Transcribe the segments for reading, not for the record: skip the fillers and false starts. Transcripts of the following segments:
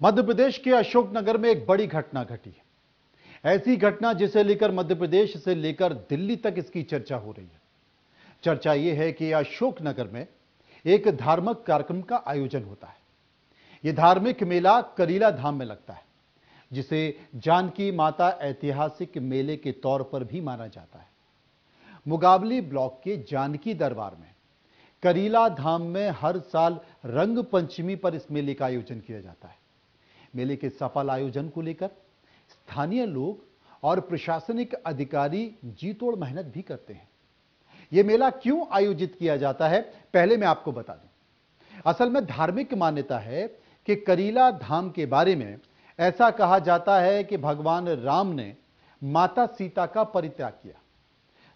मध्य प्रदेश के अशोकनगर में एक बड़ी घटना घटी है। ऐसी घटना जिसे लेकर मध्य प्रदेश से लेकर दिल्ली तक इसकी चर्चा हो रही है। चर्चा यह है कि अशोकनगर में एक धार्मिक कार्यक्रम का आयोजन होता है। यह धार्मिक मेला करीला धाम में लगता है, जिसे जानकी माता ऐतिहासिक मेले के तौर पर भी माना जाता है। मुगावली ब्लॉक के जानकी दरबार में करीला धाम में हर साल रंग पंचमी पर इस मेले का आयोजन किया जाता है। मेले के सफल आयोजन को लेकर स्थानीय लोग और प्रशासनिक अधिकारी जी तोड़ मेहनत भी करते हैं। यह मेला क्यों आयोजित किया जाता है, पहले मैं आपको बता दूं। असल में धार्मिक मान्यता है कि करीला धाम के बारे में ऐसा कहा जाता है कि भगवान राम ने माता सीता का परित्याग किया,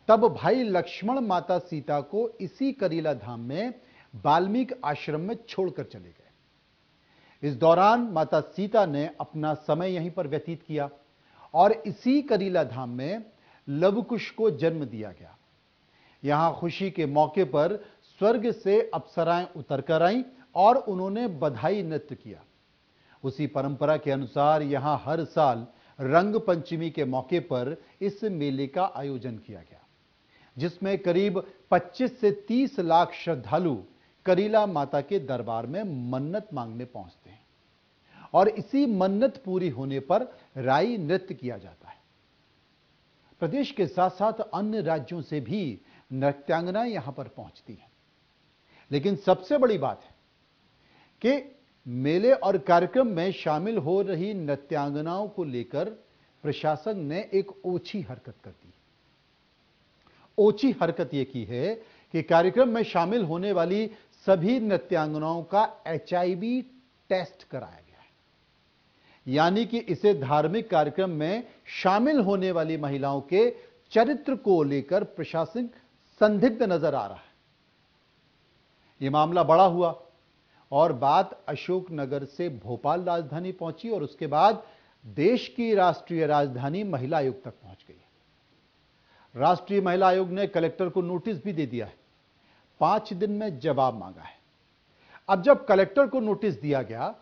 तब भाई लक्ष्मण माता सीता को इसी करीला धाम में वाल्मीकि आश्रम में छोड़कर चले गए। इस दौरान माता सीता ने अपना समय यहीं पर व्यतीत किया और इसी करीला धाम में लवकुश को जन्म दिया गया। यहां खुशी के मौके पर स्वर्ग से अप्सराएं उतरकर आईं और उन्होंने बधाई नृत्य किया। उसी परंपरा के अनुसार यहां हर साल रंग पंचमी के मौके पर इस मेले का आयोजन किया गया, जिसमें करीब 25 से 30 लाख श्रद्धालु करीला माता के दरबार में मन्नत मांगने पहुंचते हैं और इसी मन्नत पूरी होने पर राई नृत्य किया जाता है। प्रदेश के साथ साथ अन्य राज्यों से भी नृत्यांगनाएं यहां पर पहुंचती हैं। लेकिन सबसे बड़ी बात है कि मेले और कार्यक्रम में शामिल हो रही नृत्यांगनाओं को लेकर प्रशासन ने एक ओछी हरकत कर दी। ओछी हरकत यह की है कि कार्यक्रम में शामिल होने वाली सभी नृत्यांगनाओं का एचआईवी टेस्ट कराया गया है। यानी कि इसे धार्मिक कार्यक्रम में शामिल होने वाली महिलाओं के चरित्र को लेकर प्रशासन संदिग्ध नजर आ रहा है। यह मामला बड़ा हुआ और बात अशोकनगर से भोपाल राजधानी पहुंची और उसके बाद देश की राष्ट्रीय राजधानी महिला आयोग तक पहुंच गई। राष्ट्रीय महिला आयोग ने कलेक्टर को नोटिस भी दे दिया है। 5 दिन में जवाब मांगा है। अब जब कलेक्टर को नोटिस दिया गया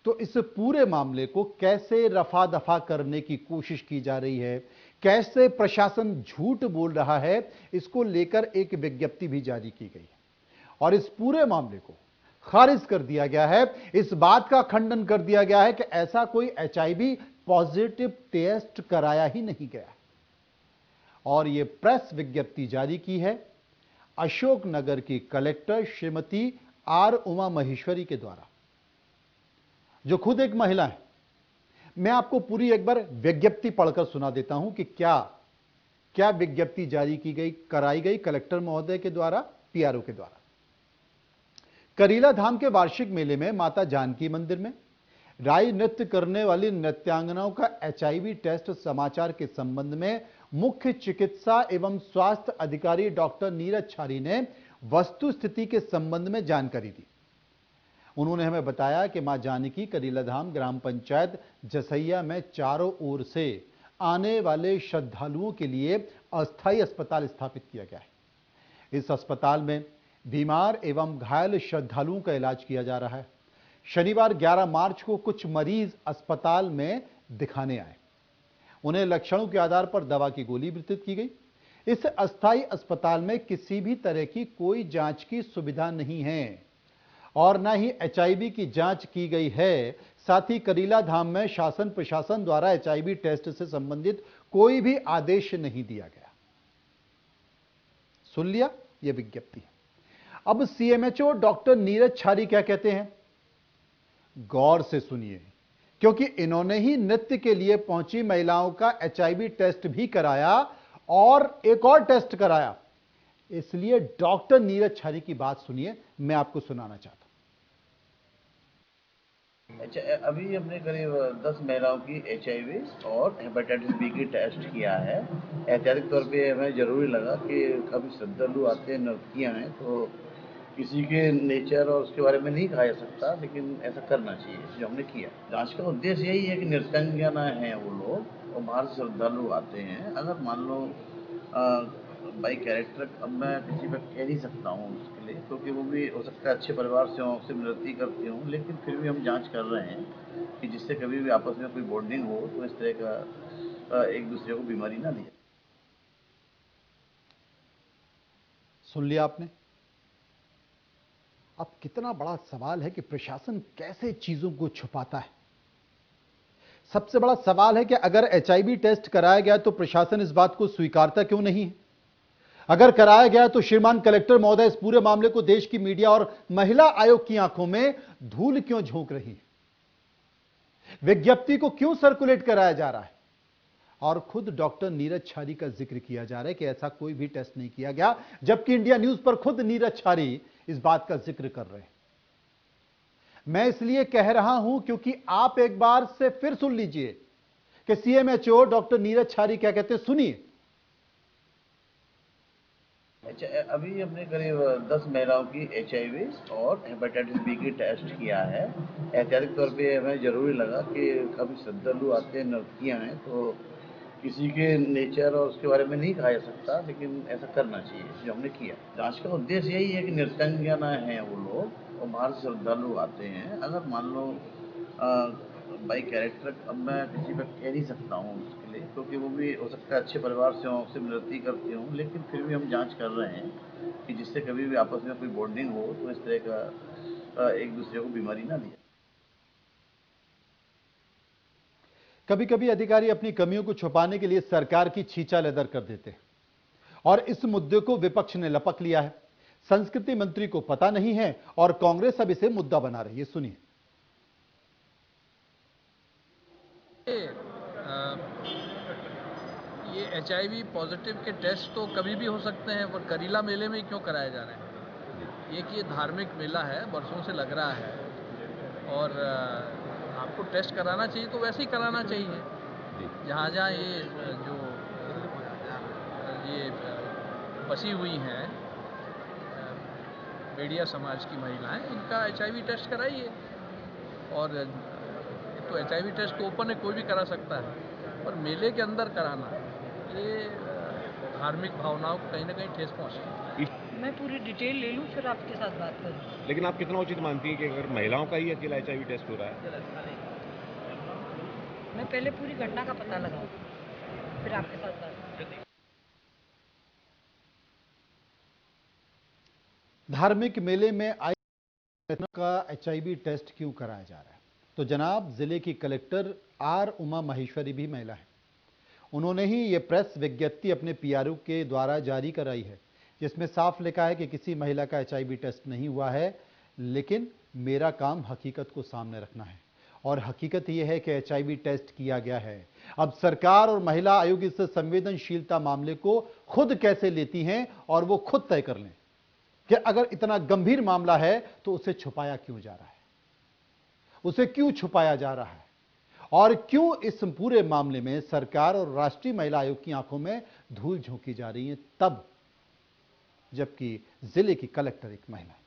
तो इस पूरे मामले को कैसे रफा दफा करने की कोशिश की जा रही है, कैसे प्रशासन झूठ बोल रहा है, इसको लेकर एक विज्ञप्ति भी जारी की गई है और इस पूरे मामले को खारिज कर दिया गया है। इस बात का खंडन कर दिया गया है कि ऐसा कोई एचआईवी पॉजिटिव टेस्ट कराया ही नहीं गया और यह प्रेस विज्ञप्ति जारी की है अशोकनगर की कलेक्टर श्रीमती आर उमा महेश्वरी के द्वारा, जो खुद एक महिला है। मैं आपको पूरी एक बार विज्ञप्ति पढ़कर सुना देता हूं कि क्या विज्ञप्ति जारी की गई, कराई गई कलेक्टर महोदय के द्वारा, पीआरओ के द्वारा। करीला धाम के वार्षिक मेले में माता जानकी मंदिर में राई नृत्य करने वाली नृत्यांगनाओं का एचआईवी टेस्ट समाचार के संबंध में मुख्य चिकित्सा एवं स्वास्थ्य अधिकारी डॉक्टर नीरज छारी ने वस्तु स्थिति के संबंध में जानकारी दी। उन्होंने हमें बताया कि मां जानकी करीला धाम ग्राम पंचायत जसैया में चारों ओर से आने वाले श्रद्धालुओं के लिए अस्थायी अस्पताल स्थापित किया गया है। इस अस्पताल में बीमार एवं घायल श्रद्धालुओं का इलाज किया जा रहा है। शनिवार 11 मार्च को कुछ मरीज अस्पताल में दिखाने आए। उन्हें लक्षणों के आधार पर दवा की गोली वितरित की गई। इस अस्थायी अस्पताल में किसी भी तरह की कोई जांच की सुविधा नहीं है और न ही एचआईवी की जांच की गई है। साथ ही करीला धाम में शासन प्रशासन द्वारा एचआईवी टेस्ट से संबंधित कोई भी आदेश नहीं दिया गया। सुन लिया, यह विज्ञप्ति है। अब सीएमएचओ डॉक्टर नीरज छारी क्या कहते हैं, गौर से सुनिए, क्योंकि इन्होंने ही नृत्य के लिए पहुंची महिलाओं का एचआईवी टेस्ट भी कराया और एक और टेस्ट कराया। इसलिए डॉक्टर नीरज छारी की बात सुनिए, मैं आपको सुनाना चाहता हूं। अच्छा, अभी हमने करीब 10 महिलाओं की एचआईवी और हेपेटाइटिस बी की टेस्ट किया है। ऐतिहासिक तौर पे हमें ज़रूरी लगा कि काफ़ी श्रद्धालु आते हैं, नर्तकियाँ हैं, तो किसी के नेचर और उसके बारे में नहीं कहा जा सकता, लेकिन ऐसा करना चाहिए, जो हमने किया। जांच का उद्देश्य यही है कि नृत्यांगना हैं वो लोग और बाहर से श्रद्धालु आते हैं। अगर मान लो बाई कैरेक्टर अब मैं किसी पर कह नहीं सकता हूँ उसके क्योंकि वो भी हो सकता है अच्छे परिवार से हों, सिर्फ नृत्य करती हों, लेकिन फिर भी हम जांच कर रहे हैं कि जिससे कभी भी आपस में कोई बॉन्डिंग हो तो इस तरह का एक दूसरे को बीमारी ना लिया। सुन लिया आपने। अब कितना बड़ा सवाल है कि प्रशासन कैसे चीजों को छुपाता है। सबसे बड़ा सवाल है कि अगर एचआईवी टेस्ट कराया गया तो प्रशासन इस बात को स्वीकारता क्यों नहीं है? अगर कराया गया तो श्रीमान कलेक्टर महोदय इस पूरे मामले को देश की मीडिया और महिला आयोग की आंखों में धूल क्यों झोंक रही है? विज्ञप्ति को क्यों सर्कुलेट कराया जा रहा है? और खुद डॉक्टर नीरज छारी का जिक्र किया जा रहा है कि ऐसा कोई भी टेस्ट नहीं किया गया, जबकि इंडिया न्यूज पर खुद नीरज छारी इस बात का जिक्र कर रहे हैं। मैं इसलिए कह रहा हूं क्योंकि आप एक बार से फिर सुन लीजिए कि सीएमएचओ डॉक्टर नीरज छारी क्या कहते हैं, सुनिए। अच्छा, अभी हमने करीब 10 महिलाओं की एचआईवी और हेपेटाइटिस बी की टेस्ट किया है। ऐतिहासिक तौर पे हमें ज़रूरी लगा कि काफ़ी श्रद्धालु आते हैं, नर्तकियाँ हैं, तो किसी के नेचर और उसके बारे में नहीं कहा जा सकता, लेकिन ऐसा करना चाहिए जो हमने किया। जांच का उद्देश्य यही है कि नृत्यांगना हैं वो लोग और बाहर से श्रद्धालु आते हैं। अगर मान लो बाई कैरेक्टर अब मैं किसी पर कह नहीं सकता हूँ उसके लिए, क्योंकि वो भी हो सकता है अच्छे परिवार से हों, सिर्फ नृत्य करते हों, लेकिन फिर भी हम जांच कर रहे हैं कि जिससे कभी भी आपस में कोई बॉन्डिंग हो तो इस तरह का एक दूसरे को बीमारी ना लिया। कभी कभी अधिकारी अपनी कमियों को छुपाने के लिए सरकार की छींचा लेदर कर देते हैं और इस मुद्दे को विपक्ष ने लपक लिया है। संस्कृति मंत्री को पता नहीं है और कांग्रेस अब इसे मुद्दा बना रही है। सुनिए। ये एचआईवी पॉजिटिव के टेस्ट तो कभी भी हो सकते हैं, पर करीला मेले में क्यों कराए जा रहे हैं? ये धार्मिक मेला है, बरसों से लग रहा है, और आपको टेस्ट कराना चाहिए तो वैसे ही कराना चाहिए। जहाँ जहाँ ये बसी हुई हैं बेड़िया समाज की महिलाएं, इनका एचआईवी टेस्ट कराइए। और तो एचआईवी टेस्ट तो ओपन है, कोई भी करा सकता है, पर मेले के अंदर कराना ये धार्मिक भावनाओं को कहीं ना कहीं ठेस पहुंचती है। मैं पूरी डिटेल ले लूं फिर आपके साथ बात करूं। लेकिन आप कितना उचित मानती हैं कि अगर महिलाओं का ही अकेला एचआईवी टेस्ट हो रहा है? मैं पहले पूरी घटना का पता लगाऊं फिर आपके साथ बात करूं। धार्मिक मेले में आई का एचआईवी टेस्ट क्यों कराया जा रहा है? तो जनाब, जिले की कलेक्टर आर उमा महेश्वरी भी महिला है। उन्होंने ही ये प्रेस विज्ञप्ति अपने पीआरओ के द्वारा जारी कराई है, जिसमें साफ लिखा है कि किसी महिला का एचआईवी टेस्ट नहीं हुआ है, लेकिन मेरा काम हकीकत को सामने रखना है और हकीकत यह है कि एचआईवी टेस्ट किया गया है। अब सरकार और महिला आयोग इस संवेदनशीलता मामले को खुद कैसे लेती हैं और वो खुद तय कर लें कि अगर इतना गंभीर मामला है तो उसे छुपाया क्यों जा रहा है, उसे क्यों छुपाया जा रहा है, और क्यों इस पूरे मामले में सरकार और राष्ट्रीय महिला आयोग की आंखों में धूल झोंकी जा रही है, तब जबकि जिले की कलेक्टर एक महिला है।